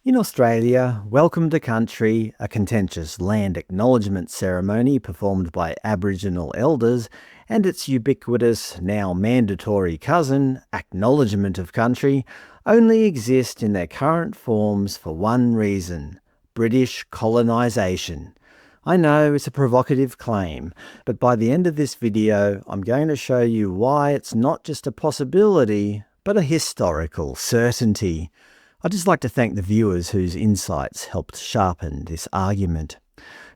In Australia, Welcome to Country, a contentious land acknowledgement ceremony performed by Aboriginal elders, and its ubiquitous, now mandatory cousin, Acknowledgement of Country, only exist in their current forms for one reason: British colonisation. I know it's a provocative claim, but by the end of this video, I'm going to show you why it's not just a possibility, but a historical certainty. I'd just like to thank the viewers whose insights helped sharpen this argument.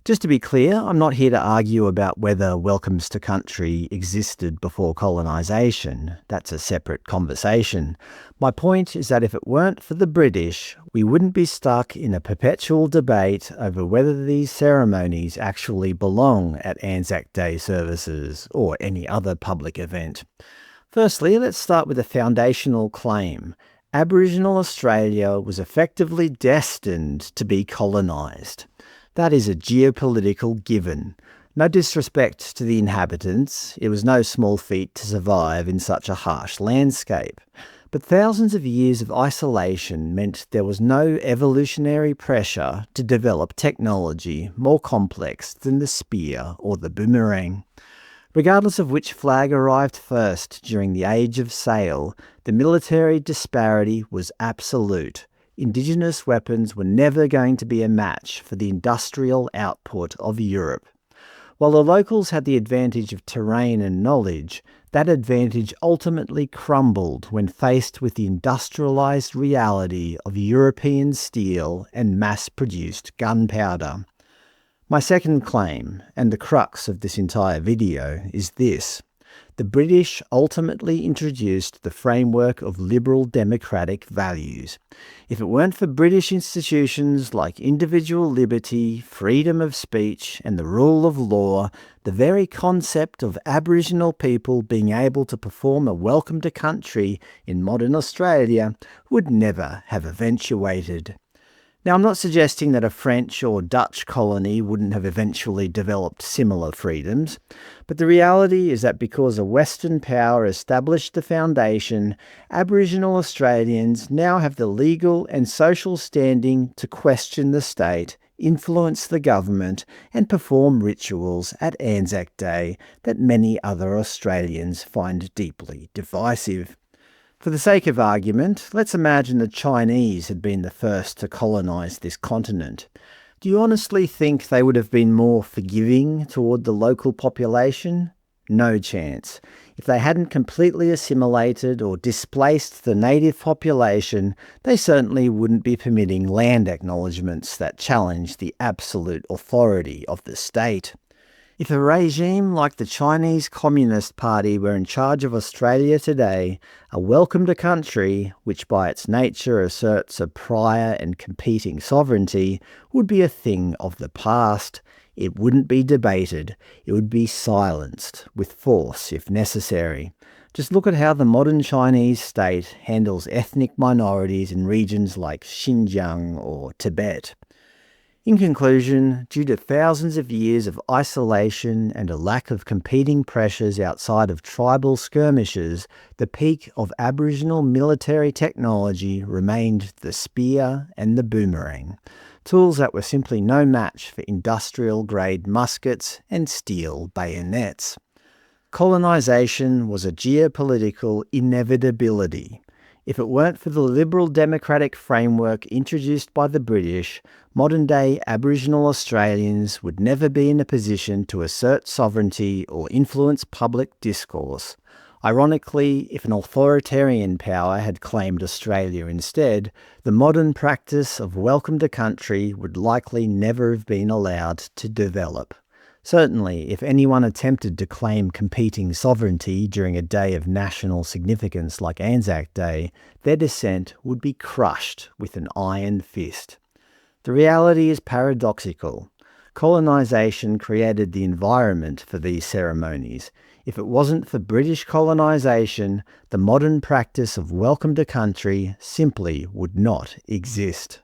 Just to be clear, I'm not here to argue about whether welcomes to country existed before colonisation. That's a separate conversation. My point is that if it weren't for the British, we wouldn't be stuck in a perpetual debate over whether these ceremonies actually belong at Anzac Day services or any other public event. Firstly, let's start with a foundational claim. Aboriginal Australia was effectively destined to be colonised. That is a geopolitical given. No disrespect to the inhabitants, it was no small feat to survive in such a harsh landscape. But thousands of years of isolation meant there was no evolutionary pressure to develop technology more complex than the spear or the boomerang. Regardless of which flag arrived first during the Age of Sail, the military disparity was absolute. Indigenous weapons were never going to be a match for the industrial output of Europe. While the locals had the advantage of terrain and knowledge, that advantage ultimately crumbled when faced with the industrialised reality of European steel and mass-produced gunpowder. My second claim, and the crux of this entire video, is this. The British ultimately introduced the framework of liberal democratic values. If it weren't for British institutions like individual liberty, freedom of speech, and the rule of law, the very concept of Aboriginal people being able to perform a welcome to country in modern Australia would never have eventuated. Now, I'm not suggesting that a French or Dutch colony wouldn't have eventually developed similar freedoms, but the reality is that because a Western power established the foundation, Aboriginal Australians now have the legal and social standing to question the state, influence the government, and perform rituals at Anzac Day that many other Australians find deeply divisive. For the sake of argument, let's imagine the Chinese had been the first to colonise this continent. Do you honestly think they would have been more forgiving toward the local population? No chance. If they hadn't completely assimilated or displaced the native population, they certainly wouldn't be permitting land acknowledgements that challenge the absolute authority of the state. If a regime like the Chinese Communist Party were in charge of Australia today, a welcome to country, which by its nature asserts a prior and competing sovereignty, would be a thing of the past. It wouldn't be debated. It would be silenced, with force if necessary. Just look at how the modern Chinese state handles ethnic minorities in regions like Xinjiang or Tibet. In conclusion, due to thousands of years of isolation and a lack of competing pressures outside of tribal skirmishes, the peak of Aboriginal military technology remained the spear and the boomerang, tools that were simply no match for industrial-grade muskets and steel bayonets. Colonisation was a geopolitical inevitability. If it weren't for the liberal democratic framework introduced by the British, modern-day Aboriginal Australians would never be in a position to assert sovereignty or influence public discourse. Ironically, if an authoritarian power had claimed Australia instead, the modern practice of welcome to country would likely never have been allowed to develop. Certainly, if anyone attempted to claim competing sovereignty during a day of national significance like Anzac Day, their dissent would be crushed with an iron fist. The reality is paradoxical. Colonisation created the environment for these ceremonies. If it wasn't for British colonisation, the modern practice of welcome to country simply would not exist.